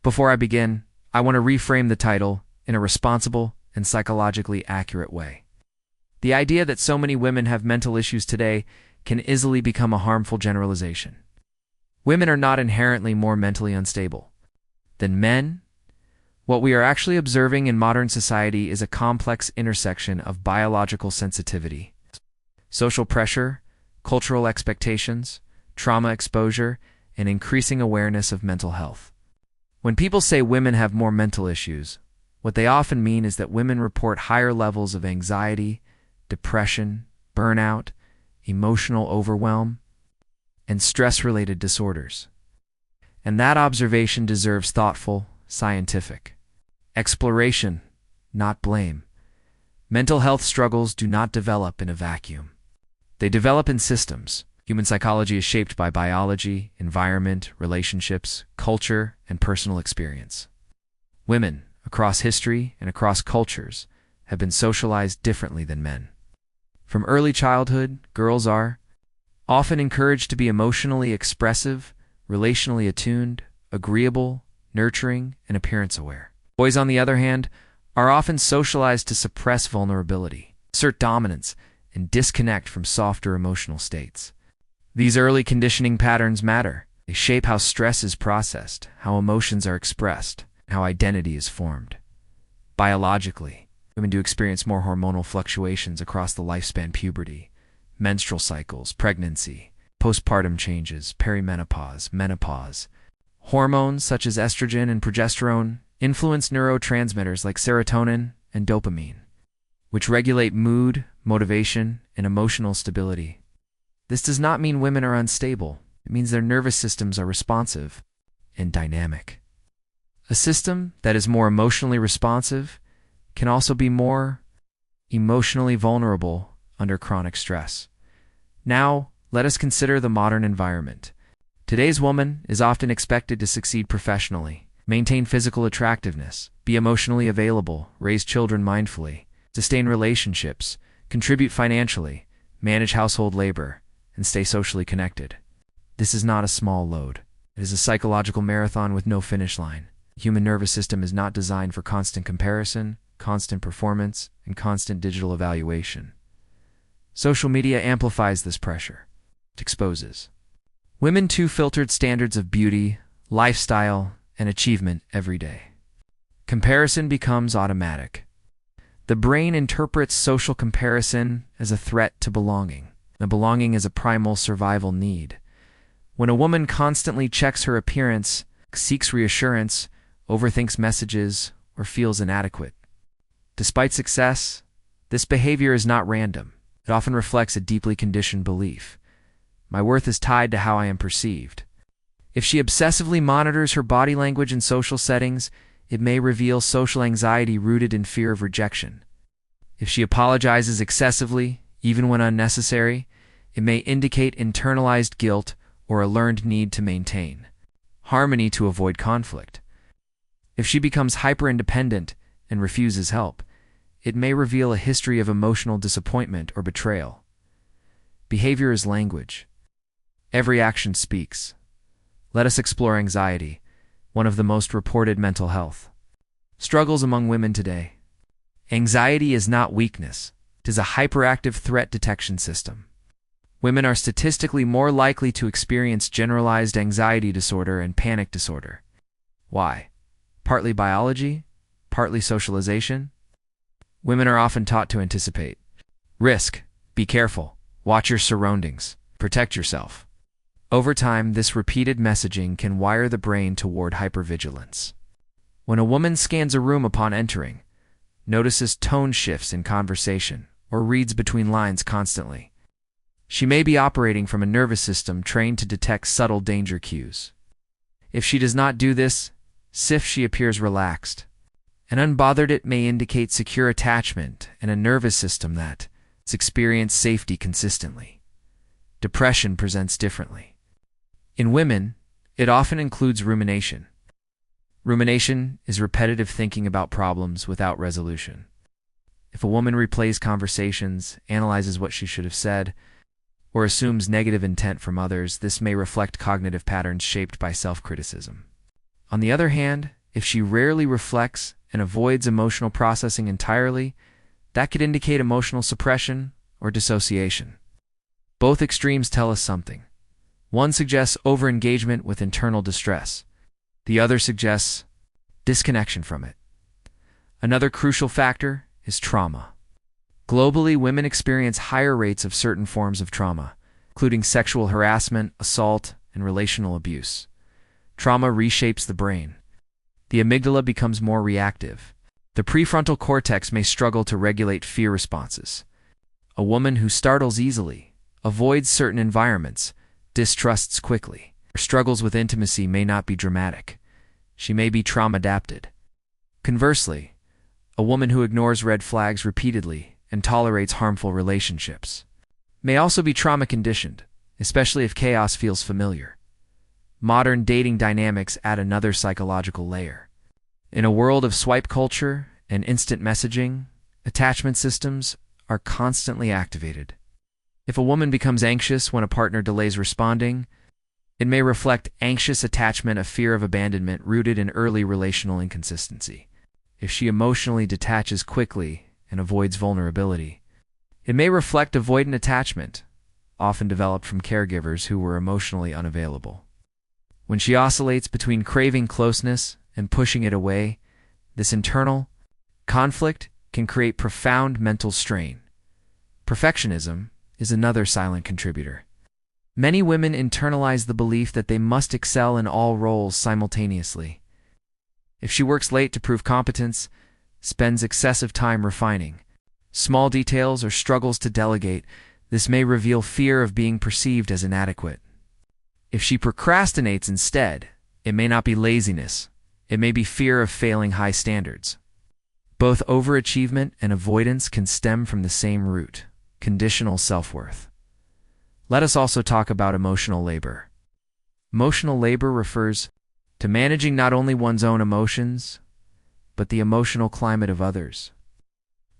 Before I begin, I want to reframe the title in a responsible and psychologically accurate way. The idea that so many women have mental issues today can easily become a harmful generalization. Women are not inherently more mentally unstable than men. What we are actually observing in modern society is a complex intersection of biological sensitivity, social pressure, cultural expectations, trauma exposure, and increasing awareness of mental health. When people say women have more mental issues, what they often mean is that women report higher levels of anxiety, depression, burnout, emotional overwhelm, and stress-related disorders. And that observation deserves thoughtful, scientific exploration, not blame. Mental health struggles do not develop in a vacuum. They develop in systems. Human psychology is shaped by biology, environment, relationships, culture, and personal experience. Women, across history and across cultures, have been socialized differently than men. From early childhood, girls are often encouraged to be emotionally expressive, relationally attuned, agreeable, nurturing, and appearance-aware. Boys, on the other hand, are often socialized to suppress vulnerability, assert dominance, and disconnect from softer emotional states. These early conditioning patterns matter. They shape how stress is processed, how emotions are expressed, and how identity is formed. Biologically, women do experience more hormonal fluctuations across the lifespan: puberty, menstrual cycles, pregnancy, postpartum changes, perimenopause, menopause. Hormones such as estrogen and progesterone influence neurotransmitters like serotonin and dopamine, which regulate mood, motivation, and emotional stability. This does not mean women are unstable. It means their nervous systems are responsive and dynamic. A system that is more emotionally responsive can also be more emotionally vulnerable under chronic stress. Now, let us consider the modern environment. Today's woman is often expected to succeed professionally, maintain physical attractiveness, be emotionally available, raise children mindfully, sustain relationships, contribute financially, manage household labor, and stay socially connected. This is not a small load. It is a psychological marathon with no finish line. The human nervous system is not designed for constant comparison, constant performance, and constant digital evaluation. Social media amplifies this pressure. It exposes women to filtered standards of beauty, lifestyle, and achievement every day. Comparison becomes automatic. The brain interprets social comparison as a threat to belonging. And belonging is a primal survival need. When a woman constantly checks her appearance, seeks reassurance, overthinks messages, or feels inadequate, despite success, this behavior is not random. It often reflects a deeply conditioned belief. My worth is tied to how I am perceived. If she obsessively monitors her body language in social settings, it may reveal social anxiety rooted in fear of rejection. If she apologizes excessively, even when unnecessary, it may indicate internalized guilt or a learned need to maintain harmony to avoid conflict. If she becomes hyper-independent and refuses help, it may reveal a history of emotional disappointment or betrayal. Behavior is language. Every action speaks. Let us explore anxiety, one of the most reported mental health struggles among women today. Anxiety is not weakness. It is a hyperactive threat detection system. Women are statistically more likely to experience generalized anxiety disorder and panic disorder. Why? Partly biology, partly socialization. Women are often taught to anticipate risk, be careful, watch your surroundings, protect yourself. Over time, this repeated messaging can wire the brain toward hypervigilance. When a woman scans a room upon entering, notices tone shifts in conversation, or reads between lines constantly, she may be operating from a nervous system trained to detect subtle danger cues. If she does not do this, she appears relaxed. And unbothered, it may indicate secure attachment and a nervous system that has experienced safety consistently. Depression presents differently. In women, it often includes rumination. Rumination is repetitive thinking about problems without resolution. If a woman replays conversations, analyzes what she should have said, or assumes negative intent from others, this may reflect cognitive patterns shaped by self-criticism. On the other hand, If she rarely reflects and avoids emotional processing entirely, that could indicate emotional suppression or dissociation. Both extremes tell us something. One suggests overengagement with internal distress. The other suggests disconnection from it. Another crucial factor is trauma. Globally, women experience higher rates of certain forms of trauma, including sexual harassment, assault, and relational abuse. Trauma reshapes the brain. The amygdala becomes more reactive. The prefrontal cortex may struggle to regulate fear responses. A woman who startles easily, avoids certain environments, distrusts quickly, or struggles with intimacy may not be dramatic. She may be trauma-adapted. Conversely, a woman who ignores red flags repeatedly and tolerates harmful relationships may also be trauma-conditioned, especially if chaos feels familiar. Modern dating dynamics add another psychological layer. In a world of swipe culture and instant messaging, attachment systems are constantly activated. If a woman becomes anxious when a partner delays responding, it may reflect anxious attachment, a fear of abandonment rooted in early relational inconsistency. If she emotionally detaches quickly and avoids vulnerability, it may reflect avoidant attachment, often developed from caregivers who were emotionally unavailable. When she oscillates between craving closeness and pushing it away, this internal conflict can create profound mental strain. Perfectionism is another silent contributor. Many women internalize the belief that they must excel in all roles simultaneously. If she works late to prove competence, spends excessive time refining small details, or struggles to delegate, this may reveal fear of being perceived as inadequate. If she procrastinates instead, it may not be laziness. It may be fear of failing high standards. Both overachievement and avoidance can stem from the same root: conditional self-worth. Let us also talk about emotional labor. Emotional labor refers to managing not only one's own emotions, but the emotional climate of others.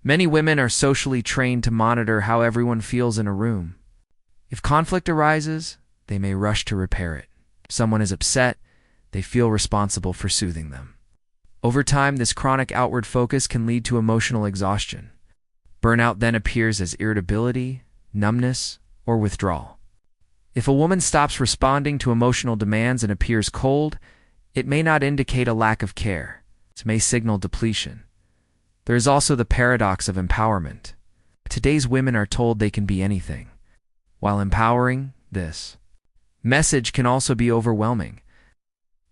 Many women are socially trained to monitor how everyone feels in a room. If conflict arises, they may rush to repair it. If someone is upset, they feel responsible for soothing them. Over time, this chronic outward focus can lead to emotional exhaustion. Burnout then appears as irritability, numbness, or withdrawal. If a woman stops responding to emotional demands and appears cold, it may not indicate a lack of care. It may signal depletion. There is also the paradox of empowerment. Today's women are told they can be anything. While empowering, this message can also be overwhelming.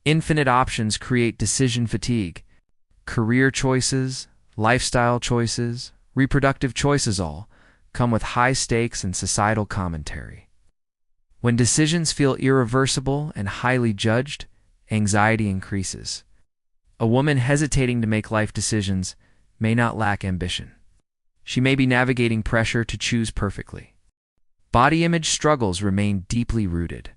Infinite options create decision fatigue. Career choices, lifestyle choices, reproductive choices all come with high stakes and societal commentary. When decisions feel irreversible and highly judged, anxiety increases. A woman hesitating to make life decisions may not lack ambition. She may be navigating pressure to choose perfectly. Body image struggles remain deeply rooted.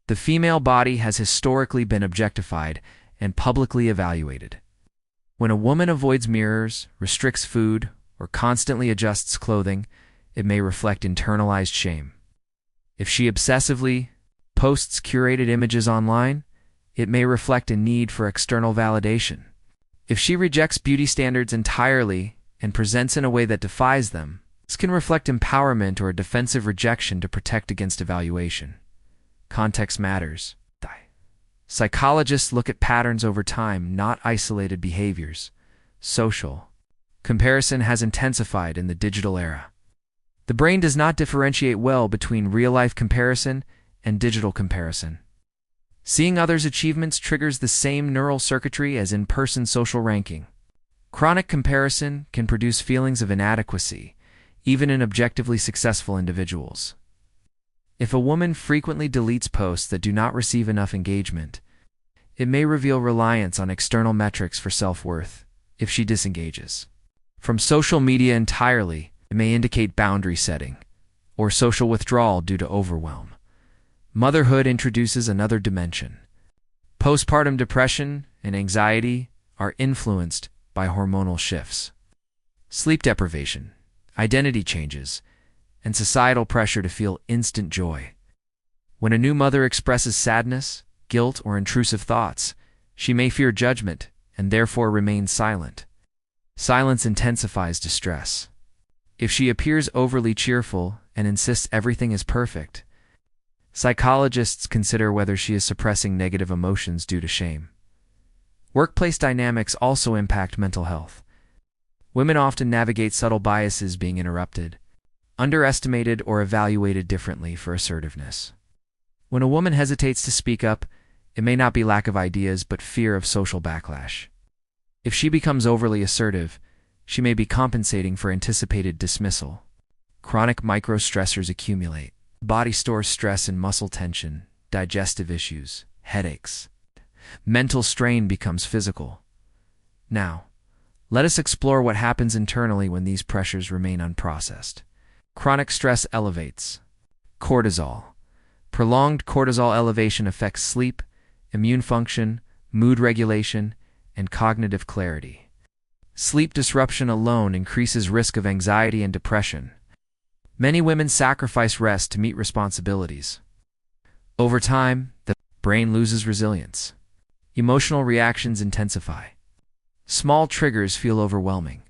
The female body has historically been objectified and publicly evaluated. When a woman avoids mirrors, restricts food, or constantly adjusts clothing, it may reflect internalized shame. If she obsessively posts curated images online, it may reflect a need for external validation. If she rejects beauty standards entirely and presents in a way that defies them, this can reflect empowerment or a defensive rejection to protect against evaluation. Context matters. Psychologists look at patterns over time, not isolated behaviors. Social comparison has intensified in the digital era. The brain does not differentiate well between real-life comparison and digital comparison. Seeing others' achievements triggers the same neural circuitry as in-person social ranking. Chronic comparison can produce feelings of inadequacy, even in objectively successful individuals. If a woman frequently deletes posts that do not receive enough engagement, it may reveal reliance on external metrics for self-worth. If she disengages from social media entirely, it may indicate boundary setting or social withdrawal due to overwhelm. Motherhood introduces another dimension. Postpartum depression and anxiety are influenced by hormonal shifts. Sleep deprivation, identity changes, and societal pressure to feel instant joy. When a new mother expresses sadness, guilt, or intrusive thoughts, She may fear judgment and therefore remain silent. Silence intensifies distress. If she appears overly cheerful and insists everything is perfect, psychologists consider whether she is suppressing negative emotions due to shame. Workplace dynamics also impact mental health. Women often navigate subtle biases being interrupted, underestimated or evaluated differently for assertiveness. When a woman hesitates to speak up, it may not be lack of ideas but fear of social backlash. If she becomes overly assertive, she may be compensating for anticipated dismissal. Chronic microstressors accumulate. Body stores stress and muscle tension, digestive issues, headaches. Mental strain becomes physical. Now, let us explore what happens internally when these pressures remain unprocessed. Chronic stress elevates. Cortisol. Prolonged cortisol elevation affects sleep, immune function, mood regulation, and cognitive clarity. Sleep disruption alone increases risk of anxiety and depression. Many women sacrifice rest to meet responsibilities. Over time, the brain loses resilience. Emotional reactions intensify. Small triggers feel overwhelming.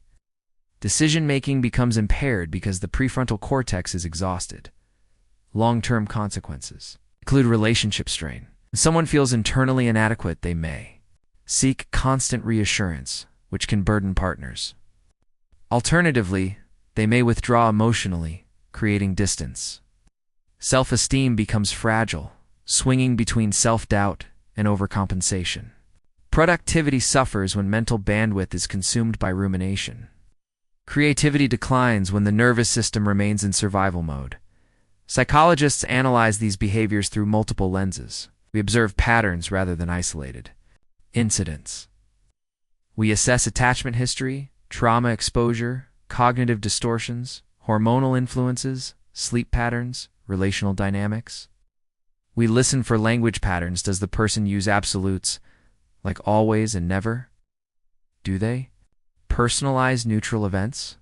Decision-making becomes impaired because the prefrontal cortex is exhausted. Long-term consequences include relationship strain. When someone feels internally inadequate, they may seek constant reassurance, which can burden partners. Alternatively, they may withdraw emotionally, creating distance. Self-esteem becomes fragile, swinging between self-doubt and overcompensation. Productivity suffers when mental bandwidth is consumed by rumination. Creativity declines when the nervous system remains in survival mode. Psychologists analyze these behaviors through multiple lenses. We observe patterns rather than isolated incidents. We assess attachment history, trauma exposure, cognitive distortions, hormonal influences, sleep patterns, relational dynamics. We listen for language patterns. Does the person use absolutes, like always and never? Do they personalize neutral events?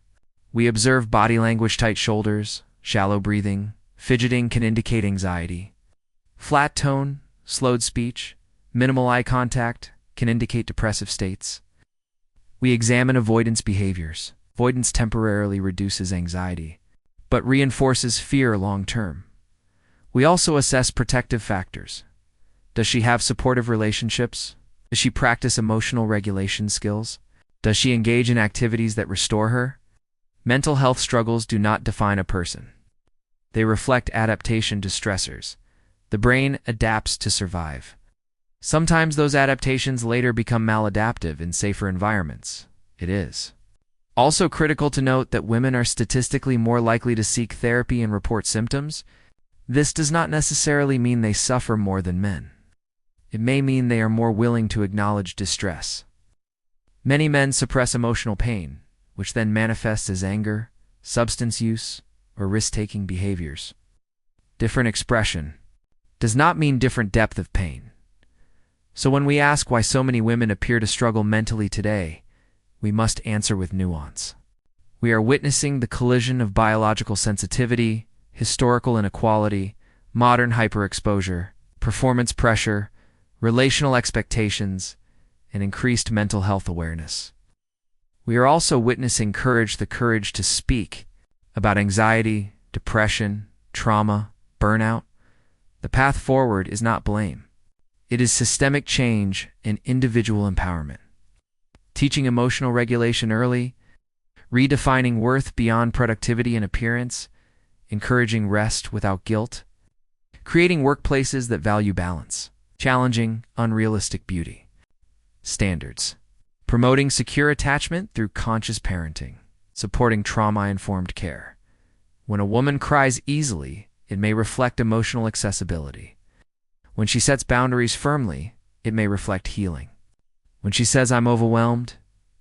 We observe body language. Tight shoulders, shallow breathing, fidgeting can indicate anxiety. Flat tone, slowed speech, minimal eye contact can indicate depressive states. We examine avoidance behaviors. Avoidance temporarily reduces anxiety, but reinforces fear long-term. We also assess protective factors. Does she have supportive relationships? Does she practice emotional regulation skills? Does she engage in activities that restore her? Mental health struggles do not define a person. They reflect adaptation to stressors. The brain adapts to survive. Sometimes those adaptations later become maladaptive in safer environments. It is also critical to note that women are statistically more likely to seek therapy and report symptoms. This does not necessarily mean they suffer more than men. It may mean they are more willing to acknowledge distress. Many men suppress emotional pain, which then manifests as anger, substance use, or risk-taking behaviors. Different expression does not mean different depth of pain. So when we ask why so many women appear to struggle mentally today, we must answer with nuance. We are witnessing the collision of biological sensitivity, historical inequality, modern hyperexposure, performance pressure, relational expectations, and increased mental health awareness. We are also witnessing the courage to speak about anxiety, depression, trauma, burnout. The path forward is not blame. It is systemic change and individual empowerment. Teaching emotional regulation early, redefining worth beyond productivity and appearance, encouraging rest without guilt, creating workplaces that value balance, challenging unrealistic beauty standards, promoting secure attachment through conscious parenting, supporting trauma-informed care. When a woman cries easily, it may reflect emotional accessibility. When she sets boundaries firmly, it may reflect healing. When she says, "I'm overwhelmed,"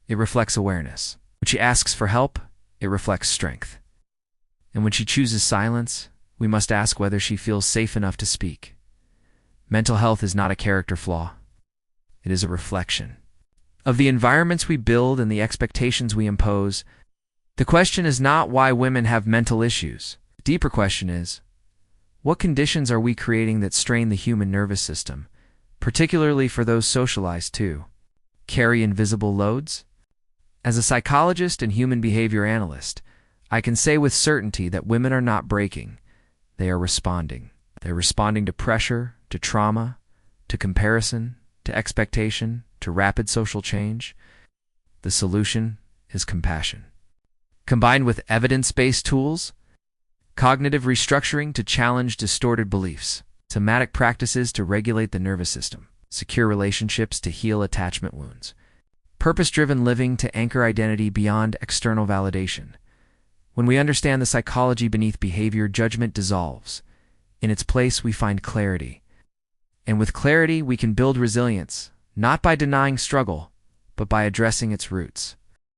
it reflects awareness. When she asks for help, it reflects strength. And when she chooses silence, we must ask whether she feels safe enough to speak. Mental health is not a character flaw. It is a reflection of the environments we build and the expectations we impose. The question is not why women have mental issues. The deeper question is, what conditions are we creating that strain the human nervous system, particularly for those socialized to carry invisible loads? As a psychologist and human behavior analyst, I can say with certainty that women are not breaking, they are responding. They're responding to pressure, to trauma, to comparison, to expectation, to rapid social change. The solution is compassion. Combined with evidence-based tools, cognitive restructuring to challenge distorted beliefs, somatic practices to regulate the nervous system, secure relationships to heal attachment wounds, purpose-driven living to anchor identity beyond external validation. When we understand the psychology beneath behavior, judgment dissolves. In its place, we find clarity. And with clarity, we can build resilience, not by denying struggle, but by addressing its roots.